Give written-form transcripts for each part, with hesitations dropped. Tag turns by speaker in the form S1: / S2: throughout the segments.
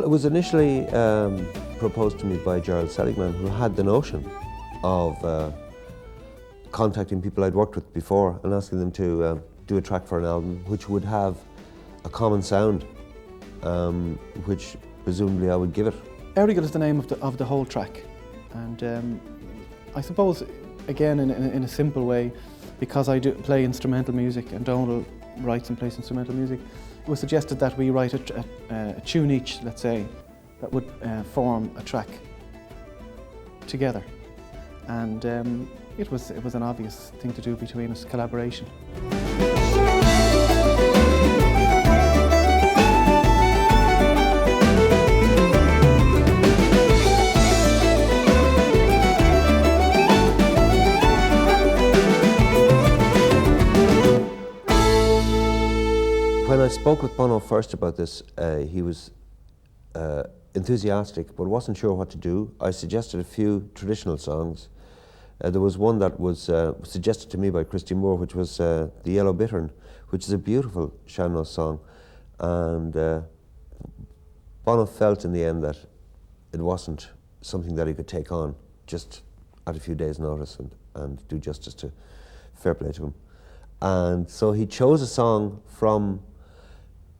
S1: it was initially proposed to me by Gerald Seligman, who had the notion of contacting people I'd worked with before and asking them to do a track for an album which would have a common sound, which presumably I would give it.
S2: Errigal is the name of the whole track, and I suppose, again, in a simple way, because I do play instrumental music and Donald writes and plays instrumental music, it was suggested that we write a tune each, let's say, that would form a track together, and it was an obvious thing to do between us, collaboration.
S1: When I spoke with Bono first about this, he was enthusiastic but wasn't sure what to do. I suggested a few traditional songs. There was one that was suggested to me by Christy Moore, which was The Yellow Bittern, which is a beautiful sean-nós song. And Bono felt in the end that it wasn't something that he could take on just at a few days' notice and do justice to. Fair play to him. And so he chose a song from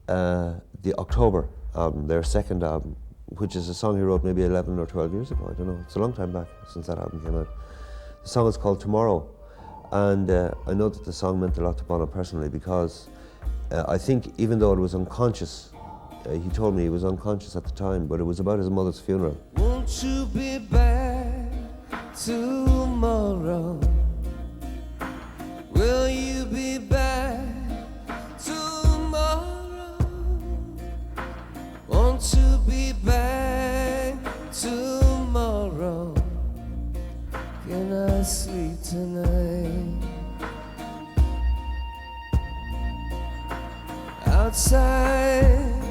S1: the October album, their second album, which is a song he wrote maybe 11 or 12 years ago, I don't know. It's a long time back since that album came out. The song is called Tomorrow, and I know that the song meant a lot to Bono personally because I think even though it was unconscious, he told me he was unconscious at the time, but it was about his mother's funeral.
S3: Won't you be back tomorrow? Will you be back tomorrow? Want to be back tomorrow? Can I sleep tonight? Outside,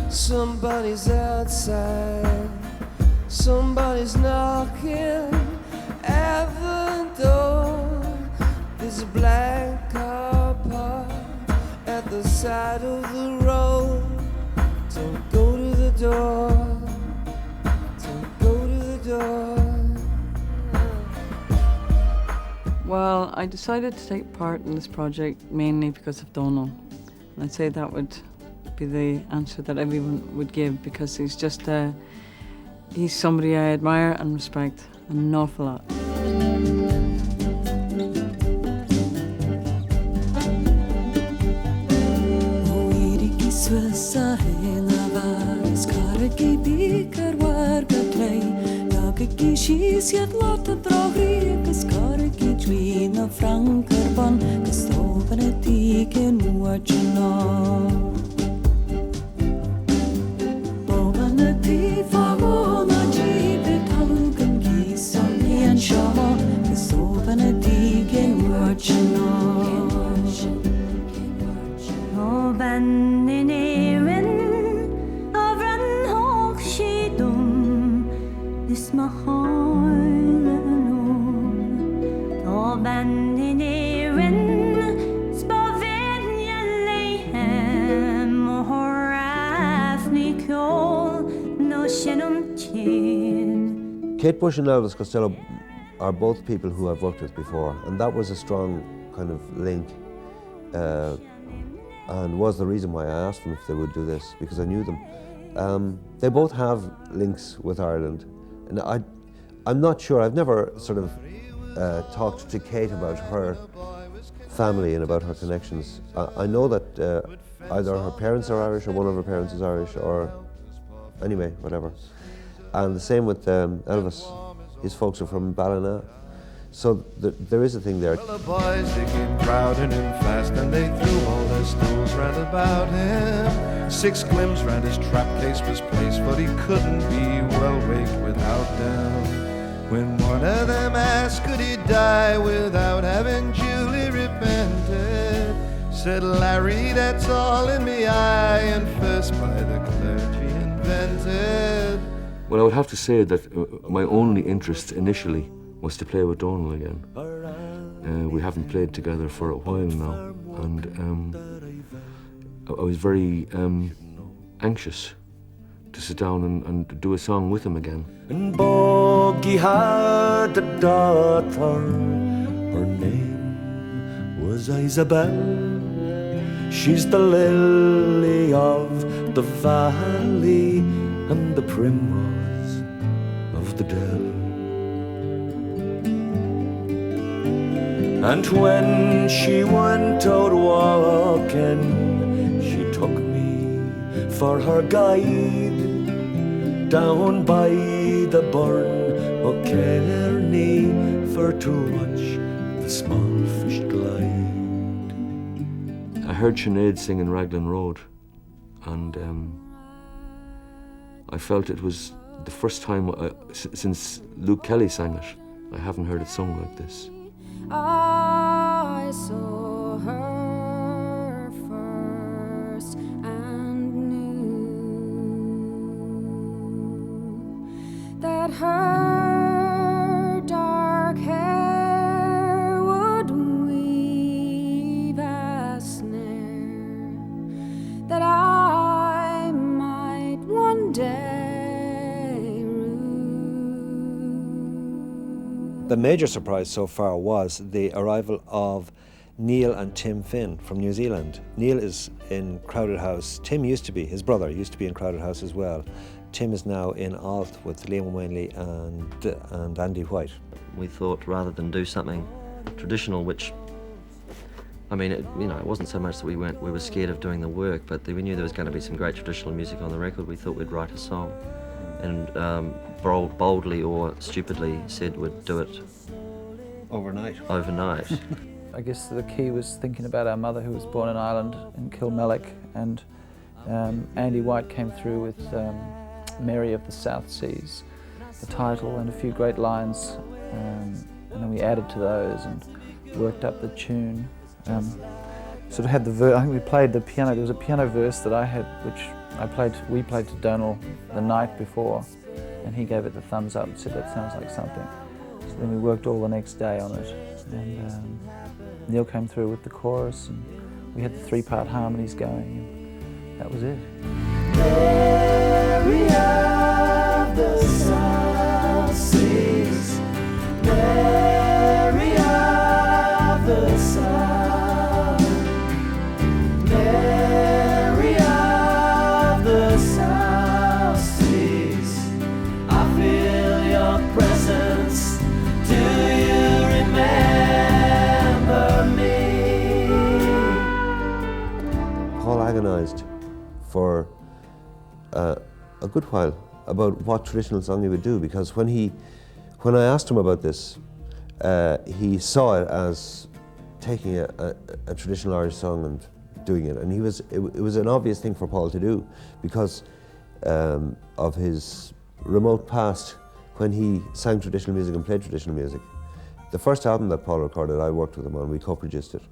S3: somebody's outside, somebody's knocking at the door. There's a black car parked at the side of the road. Don't go to the door. Don't go to the door.
S4: Well, I decided to take part in this project mainly because of Donald. And I'd say that would be the answer that everyone would give, because he's just he's somebody I admire and respect an awful lot.
S5: Siad lot a drogri agus cargi dwina frankarban gestoven a tigen wajna Boban a tifagona jibe talugan gisani an shama gestoven a tigen wajna Boban in erin avran hoch shidum this mahal
S1: Kate Bush and Elvis Costello are both people who I've worked with before, and that was a strong kind of link, and was the reason why I asked them if they would do this, because I knew them. They both have links with Ireland, and I'm not sure, I've never sort of talked to Kate about her family and about her connections. I know that either her parents are Irish or one of her parents is Irish, or anyway, whatever. And the same with Elvis. His folks are from Ballina. So there is a thing there.
S3: Well, the boys, they came crowding in fast, and they threw all their stools round about him. 6 glims round his trap case was placed, but he couldn't be well waked without them. When one of them asked, could he die without having duly repented, said Larry, that's all in me eye, and first by the clergy invented.
S6: Well, I would have to say that my only interest initially was to play with Donald again. We haven't played together for a while now, and I was very anxious to sit down and do a song with him again.
S7: And Boggy had a daughter, her name was Isabel. She's the lily of the valley and the primrose of the dell. And when she went out walking, she took me for her guide down by the burn of Kearney for to watch the small fish glide.
S6: I heard Sinead sing in Raglan Road, and I felt it was the first time since Luke Kelly sang it, I haven't heard it sung like this.
S5: I saw her first and knew that her dark hair would weave a snare that I might one day rue.
S8: The major surprise so far was the arrival of Neil and Tim Finn from New Zealand. Neil is in Crowded House. Tim used to be, his brother used to be in Crowded House as well. Tim is now in Alt with Liam Wainley and Andy White.
S9: We thought rather than do something traditional, which, I mean, it wasn't so much that we were scared of doing the work, but we knew there was going to be some great traditional music on the record. We thought we'd write a song, and boldly or stupidly said we'd do it
S8: Overnight.
S10: I guess the key was thinking about our mother, who was born in Ireland, in Kilmallock, and Andy White came through with Mary of the South Seas, the title, and a few great lines, and then we added to those and worked up the tune. Sort of had I think we played the piano. There was a piano verse that I had, which we played to Donal the night before, and he gave it the thumbs up and said that sounds like something. So then we worked all the next day on it, and Neil came through with the chorus, and we had the 3-part harmonies going, and that was it.
S5: Mary of the South Seas, Mary of the South, Mary of the South Seas, I feel your presence. Do you remember me?
S1: Paul agonised for a good while about what traditional song he would do, because when I asked him about this, he saw it as taking a traditional Irish song and doing it, and it was an obvious thing for Paul to do because of his remote past when he sang traditional music and played traditional music. The first album that Paul recorded, I worked with him on, we co-produced it,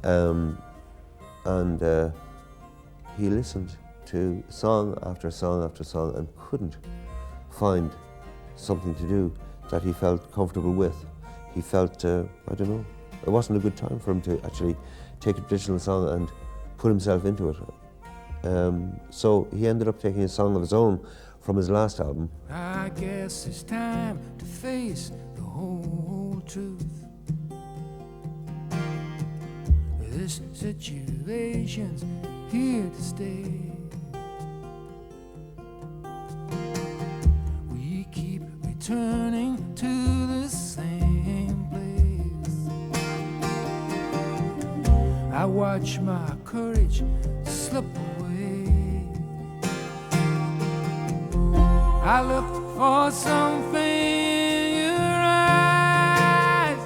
S1: and he listened to song after song after song and couldn't find something to do that he felt comfortable with. He felt, I don't know, it wasn't a good time for him to actually take a traditional song and put himself into it. So he ended up taking a song of his own from his last album.
S3: I guess it's time to face the whole truth. This situation's here to stay. We keep returning to the same place. I watch my courage slip away. I look for something in your eyes,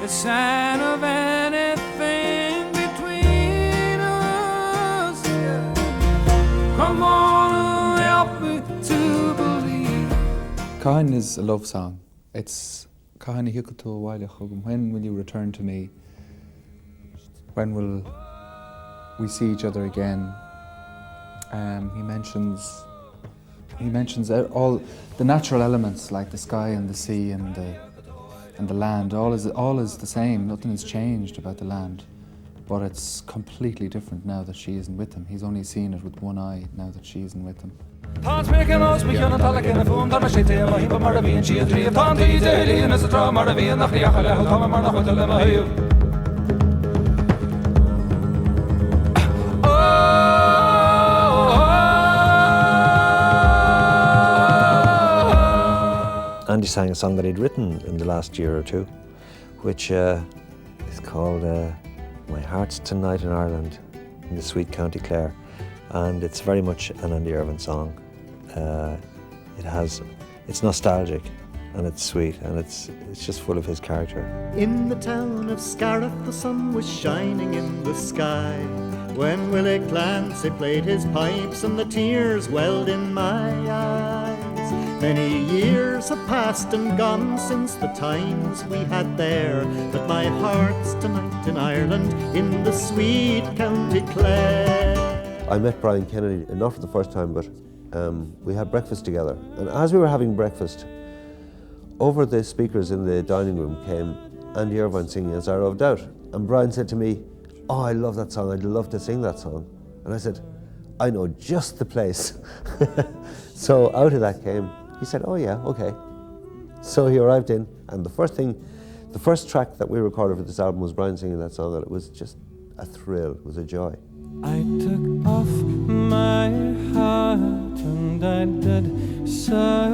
S3: a sign of anything between us. Come on, help me to believe.
S11: Cain is a love song. It's Cain a hickle to a while. When will you return to me? When will we see each other again? He mentions all the natural elements like the sky and the sea and the land. All is the same. Nothing has changed about the land. but it's completely different now that she isn't with him. He's only seeing it with one eye now that she isn't with him.
S8: Andy sang a song that he'd written in the last year or two, which is called My Heart's Tonight in Ireland, in the sweet County Clare. And it's very much an Andy Irvine song. It's nostalgic and it's sweet and it's just full of his character.
S12: In the town of Scariff the sun was shining in the sky when Willie Clancy played his pipes and the tears welled in my eyes. Many years have passed and gone since the times we had there, but my heart's tonight in Ireland, in the sweet County Clare.
S1: I met Brian Kennedy, not for the first time, but we had breakfast together. And as we were having breakfast, over the speakers in the dining room came Andy Irvine singing As I Roved Out. And Brian said to me, "Oh, I love that song, I'd love to sing that song." And I said, "I know just the place." So out of that came, he said, "Oh yeah, okay." So he arrived in, and the first track that we recorded for this album was Brian singing that song, and it was just a thrill, it was a joy.
S13: I took off my hat and I did salute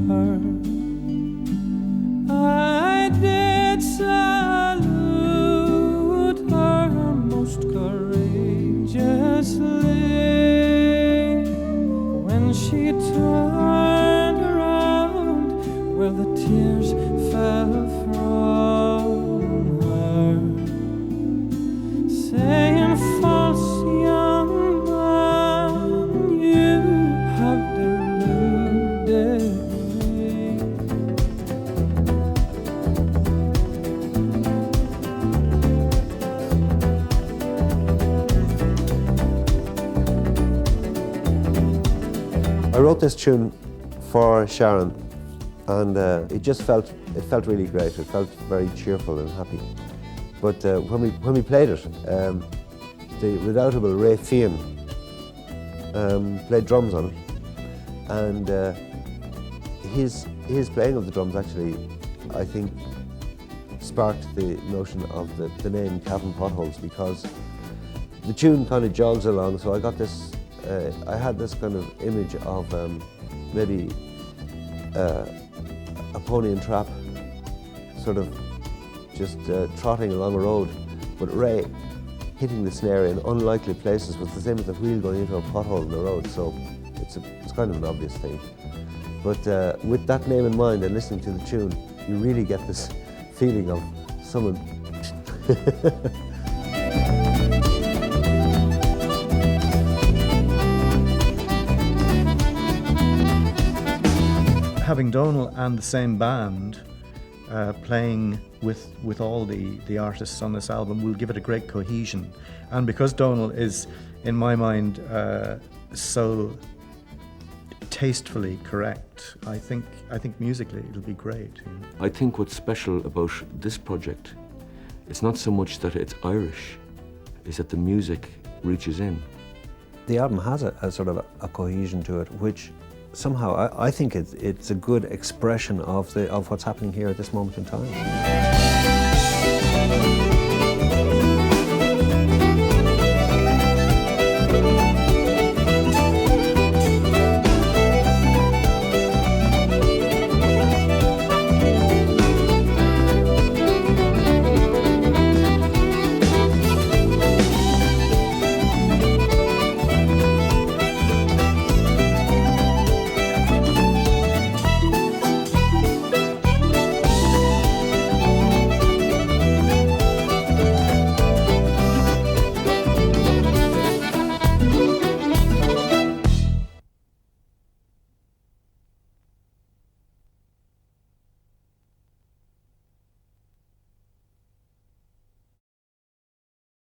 S13: her. I did salute her most courageously. When she turned around, well, the tears fell from her, saying, "False young man, you have deluded me."
S1: I wrote this tune for Sharon, and it felt really great. It felt very cheerful and happy. But when we played it, the redoubtable Ray Fian played drums on it, and his playing of the drums actually, I think, sparked the notion of the name Cavan Potholes, because the tune kind of jogs along. So I got this, I had this kind of image of maybe a pony and trap, sort of just trotting along a road, but Ray hitting the snare in unlikely places was the same as the wheel going into a pothole in the road, so it's kind of an obvious thing. But with that name in mind and listening to the tune, you really get this feeling of someone
S14: having Donal and the same band playing with all the artists on this album will give it a great cohesion. And because Donal is, in my mind, so tastefully correct, I think musically it'll be great. You know?
S6: I think what's special about this project, it's not so much that it's Irish, it's that the music reaches in.
S8: The album has a sort of a cohesion to it, which somehow I think it's a good expression of what's happening here at this moment in time.